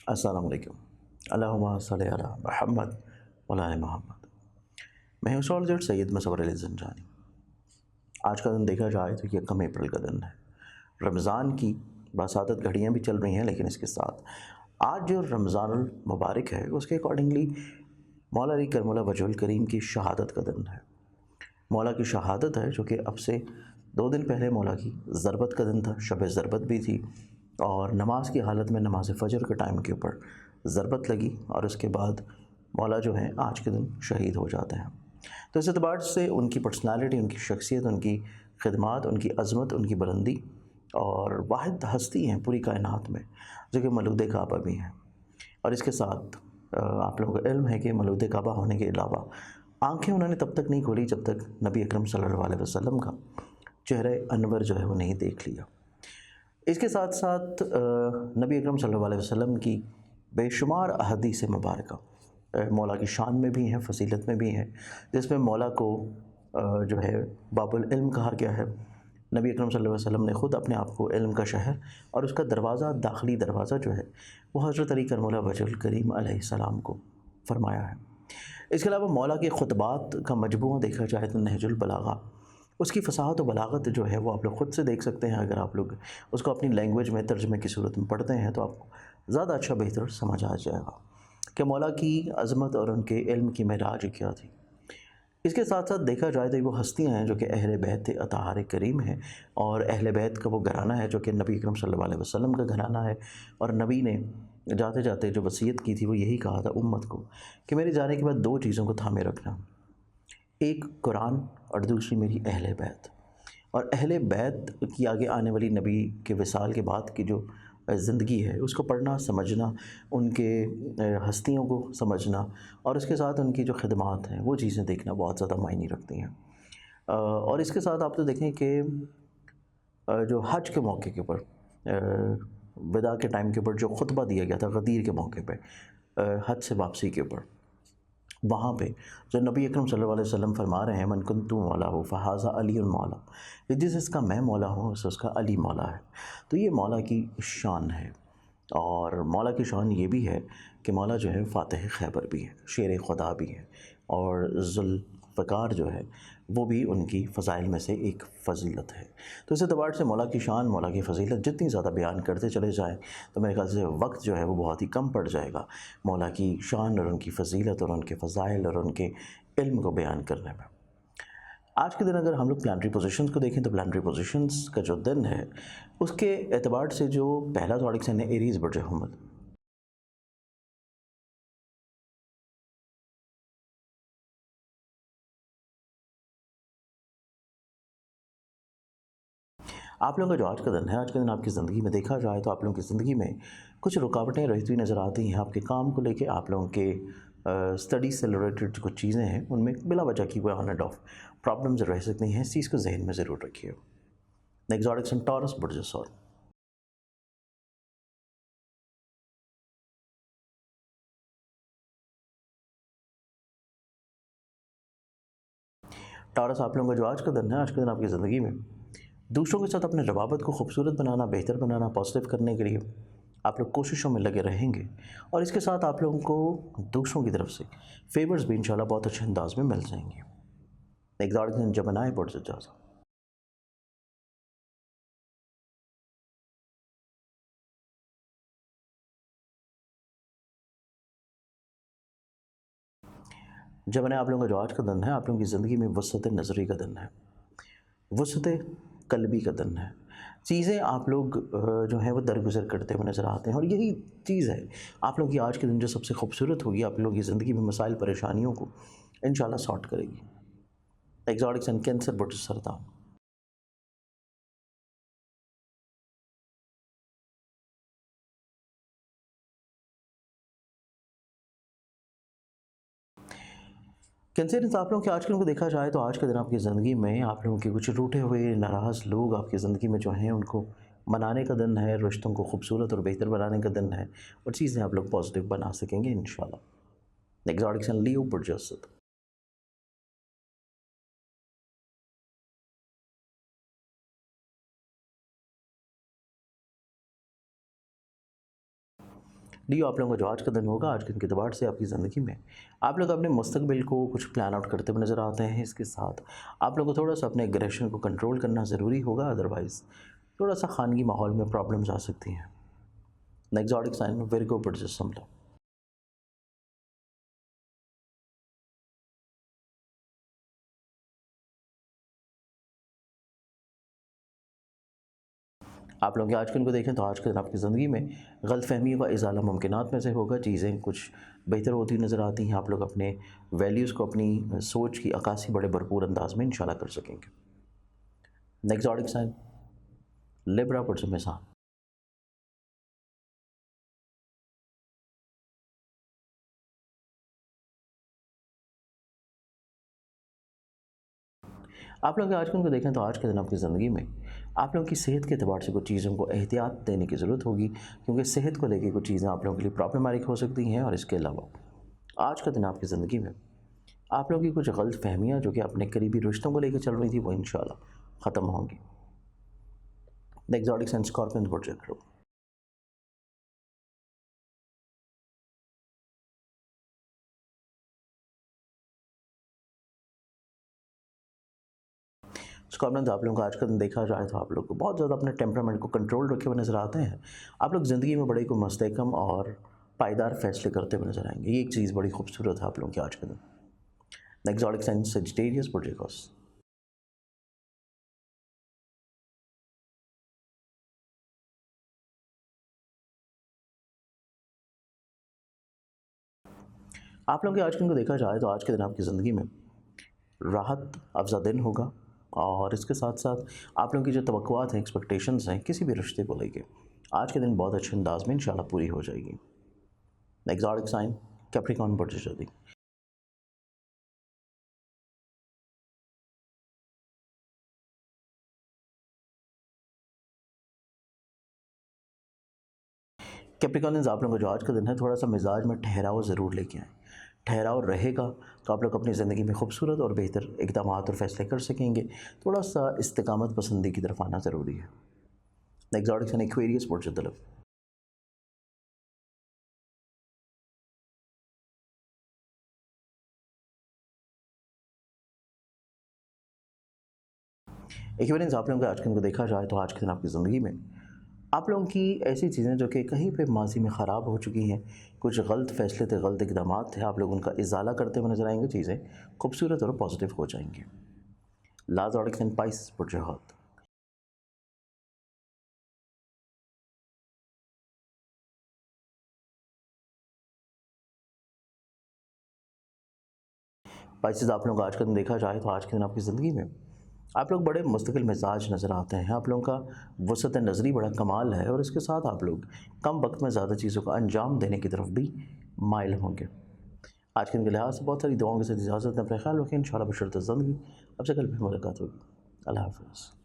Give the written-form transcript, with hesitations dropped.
अस्सलाम वालेकुम। अल्लाहुम्मा सल्लि अला मुहम्मद व अला आलि मुहम्मद। मैं हूँ सॉलिसिटर सैयद मुसव्वर अली ज़ंजानी। आज का दिन देखा जाए तो ये कम अप्रैल का दिन है। रमज़ान की बासादत घड़ियाँ भी चल रही हैं, लेकिन इसके साथ आज जो रमज़ानुल मुबारक है उसके अकॉर्डिंगली मौला अली करमुल्लाह वजहुल करीम की शहादत का दिन है। मौला की शहादत है जो कि अब से 2 दिन पहले मौला की ज़रबत का दिन था, शब ज़रबत भी थी और नमाज की हालत में नमाज फ़जर के टाइम के ऊपर ज़रबत लगी और उसके बाद मौला जो हैं आज के दिन शहीद हो जाते हैं। तो इस एतबार से उनकी पर्सनालिटी, उनकी शख्सियत, उनकी खिदमात, उनकी अज़मत, उनकी बुलंदी और वाहिद हस्ती हैं पूरी कायनात में, जो कि मौलूद काबा भी हैं। और इसके साथ आप लोगों को इल्म है कि मौलूद काबा होने के अलावा आँखें उन्होंने तब तक नहीं खोली जब तक नबी अकरम सल्लल्लाहु अलैहि वसल्लम का चेहरे अनवर जो है वो नहीं देख लिया। इसके साथ साथ नबी अकरम सल्लल्लाहु अलैहि वसल्लम की बेशुमार अहादीस मुबारका मौला की शान में भी हैं, फ़सीलत में भी हैं, जिसमें मौला को जो है बाबुल इल्म कहा गया है। नबी अकरम सल्लल्लाहु अलैहि वसल्लम ने ख़ुद अपने आप को इल्म का शहर और उसका दरवाज़ा, दाखिली दरवाज़ा जो है वो हज़रत अली करमुल्लाह वजहुल करीम अलैहिस्सलाम को फ़रमाया है। इसके अलावा मौला के खुतबात का मजमूआ देखा जाए तो नहजुल बलागा, उसकी फ़साहत व बलागत जो है वो आप लोग ख़ुद से देख सकते हैं। अगर आप लोग उसको अपनी लैंग्वेज में तर्जुमे की सूरत में पढ़ते हैं तो आपको ज़्यादा अच्छा बेहतर समझ आ जाएगा कि मौला की अज़मत और उनके इल्म की मेराज क्या थी। इसके साथ साथ देखा जाए तो वो हस्तियाँ हैं जो कि अहले बैत अताहार करीम हैं और अहले बैत का वो घराना है जो कि नबी अकरम सल्लल्लाहु अलैहि वसल्लम का घराना है। और नबी ने जाते जाते जो वसीयत की थी वो यही कहा था उम्मत को कि मेरे जाने के बाद 2 चीज़ों को थामे रखना, एक कुरान और दूसरी मेरी अहले बैत। और अहले बैत की आगे आने वाली नबी के विसाल के बाद की जो ज़िंदगी है उसको पढ़ना, समझना, उनके हस्तियों को समझना और उसके साथ उनकी जो खिदमात हैं वो चीज़ें देखना बहुत ज़्यादा मायने रखती हैं। और इसके साथ आप तो देखें कि जो हज के मौके के ऊपर विदा के टाइम के ऊपर जो खुतबा दिया गया था गदीर के मौके पे, हज से वापसी के ऊपर, वहाँ पे जो नबी अकरम सल्लल्लाहु अलैहि वसल्लम फरमा रहे हैं मन कुन्तु मौलाहु फ़हाज़ा अलीयुन मौला, कि जिसका मैं मौला हूँ उसका अली मौला है। तो ये मौला की शान है और मौला की शान ये भी है कि मौला जो है फ़ातिह खैबर भी है, शेर खुदा भी है और ज़ुल्फ़िकार जो है वो भी उनकी फ़ज़ाइल में से एक फ़जीलत है। तो इस एतबार से मौला की शान, मौला की फ़जीलत जितनी ज़्यादा बयान करते चले जाएँ तो मेरे ख़्याल से वक्त जो है वो बहुत ही कम पड़ जाएगा मौला की शान और उनकी फ़जीलत और उनके फ़ज़ाइल और उनके इल्म को बयान करने में। आज के दिन अगर हम लोग प्लानिटरी पोजीशंस को देखें तो प्लानिटरी पोजीशंस का जो दिन है उसके एतबार से जो पहला ज़ोडिक साइन है एरीज़ बुर्ज हुमल। आप लोगों का जो आज का दिन है, आज का दिन आपकी ज़िंदगी में देखा जाए तो आप लोगों की ज़िंदगी में कुछ रुकावटें रहती हुई नज़र आती हैं। आपके काम को लेके, आप लोगों के स्टडीज़ से रिलेटेड जो कुछ चीज़ें हैं उनमें बिला वजह की कोई ऑन एंड ऑफ प्रॉब्लम्स रह सकती हैं। इस चीज़ को ज़हन में ज़रूर रखिए। नेक्स्ट ज़ोडिक साइन टॉरस बुर्ज सौर। टॉरस आप लोगों का जो आज का दिन है, आज के दिन आपकी ज़िंदगी में दूसरों के साथ अपने रवाबत को खूबसूरत बनाना, बेहतर बनाना, पॉजिटिव करने के लिए आप लोग कोशिशों में लगे रहेंगे और इसके साथ आप लोगों को दूसरों की तरफ से फेवर्स भी इंशाल्लाह बहुत अच्छे अंदाज में मिल जाएंगे। एग्जॉटिक जमनाए बुर्ज जाज़ा। जमनाए आप लोगों का जो आज का दिन है, आप लोगों की ज़िंदगी में वसत नज़री का दिन है, वसत कल्बी का दिन है। चीज़ें आप लोग जो हैं वो दरगुजर करते हुए नज़र आते हैं और यही चीज़ है आप लोगों की आज के दिन जो सबसे खूबसूरत होगी, आप लोगों की ज़िंदगी में मसाइल परेशानियों को इंशाल्लाह सॉर्ट करेगी। एग्जॉटिक सन कैंसर बुर्ज सरतान। कैंसरियंस आप लोगों के आज के दिन को देखा जाए तो आज के दिन आपकी ज़िंदगी में आप लोगों के कुछ रूठे हुए नाराज़ लोग आपकी ज़िंदगी में जो हैं उनको मनाने का दिन है, रिश्तों को खूबसूरत और बेहतर बनाने का दिन है और चीज़ें आप लोग पॉजिटिव बना सकेंगे इंशाल्लाह। एग्जॉटिक सन लियो बुर्जसद। लियो, आप लोगों का जो आज का दिन होगा, आज के दिन के एतबार से आपकी ज़िंदगी में आप लोग अपने मुस्तकबिल को कुछ प्लान आउट करते हुए नज़र आते हैं। इसके साथ आप लोगों को थोड़ा-सा अपने एग्रेशन को कंट्रोल करना ज़रूरी होगा, अदरवाइज़ थोड़ा-सा खानगी माहौल में प्रॉब्लम्स आ सकती हैं। नेक्स्ट ज़ोडिक साइन विर्गो बर्जेस समझो। आप लोग के आज के दिन को देखें तो आज के दिन आपकी ज़िंदगी में गलतफ़हमियों का इज़ाला मुमकिनात में से होगा। चीज़ें कुछ बेहतर होती नज़र आती हैं। आप लोग अपने वैल्यूज़ को, अपनी सोच की अक्कासी बड़े भरपूर अंदाज में इंशाल्लाह कर सकेंगे। Next zodiac sign Libra person में सा। आप लोग आज के दिन को देखें तो आज के दिन आपकी ज़िंदगी में आप लोगों की सेहत के एतबार से कुछ चीज़ों को एहतियात देने की ज़रूरत होगी, क्योंकि सेहत को लेकर कुछ चीज़ें आप लोगों के लिए प्रॉब्लमेटिक हो सकती हैं। और इसके अलावा आज का दिन आपकी ज़िंदगी में आप लोगों की कुछ गलत फहमियाँ जो कि अपने करीबी रिश्तों को लेकर चल रही थी, वो इंशाल्लाह ख़त्म होंगी। The exotic and scorpion project group. Scorpion, आप लोगों को आज का दिन देखा जाए तो आप लोग को बहुत ज़्यादा अपने टेम्परामेंट को कंट्रोल रखे हुए नज़र आते हैं। आप लोग ज़िंदगी में बड़े को मुस्तहकम और पायदार फैसले करते हुए नज़र आएंगे। ये एक चीज़ बड़ी खूबसूरत है आप लोगों की आज के दिन। The exotic and Sagittarius projects. आप लोगों के आज के दिन को देखा जाए तो आज के दिन आपकी ज़िंदगी में राहत अफ़ज़ा दिन होगा। और इसके साथ साथ आप लोगों की जो तवक्कुआत हैं, एक्सपेक्टेशंस हैं किसी भी रिश्ते को लेके, आज के दिन बहुत अच्छे अंदाज में इंशाल्लाह पूरी हो जाएगी। एक्सोटिक साइन कैप्रिकॉर्न बर्जेस। कैप्रिकॉर्नियंस, आप लोगों का जो आज का दिन है थोड़ा सा मिजाज में ठहराव ज़रूर लेके आएँ। ठहराव रहेगा तो आप लोग अपनी ज़िंदगी में खूबसूरत और बेहतर इक़दामात और फ़ैसले कर सकेंगे। थोड़ा सा इस्तिकामत पसंदी की तरफ आना ज़रूरी है। एक्सोटिक एंड एक्वेरियस मुर्तज़िलफ़। एक्वेरियंस, आप लोगों के आज के दिन को देखा जाए तो आज के दिन आपकी ज़िंदगी में आप लोगों की ऐसी चीज़ें जो कि कहीं पे माज़ी में ख़राब हो चुकी हैं, कुछ गलत फ़ैसले थे, गलत इक़दामात थे, आप लोग उनका इज़ाला करते हुए नज़र आएँगे। चीज़ें खूबसूरत और पॉज़िटिव हो जाएँगी। लाज़ोडिक एंड पाइसेस प्रोजेक्ट। पाइसेस, आप लोगों का आज का दिन देखा जाए तो आज के दिन आपकी ज़िंदगी में आप लोग बड़े मुस्तकिल मिजाज नज़र आते हैं। आप लोगों का वसत नज़री बड़ा कमाल है। और इसके साथ आप लोग कम वक्त में ज़्यादा चीज़ों को अंजाम देने की तरफ भी माइल होंगे। आज के दिन के लिहाज से बहुत सारी दुआओं के साथ इजाज़त दें। अपना ख्याल रखें। इंशाल्लाह बशर्ते ज़िंदगी आपसे कल भी मुलाकात होगी। अल्लाह हाफ़िज़।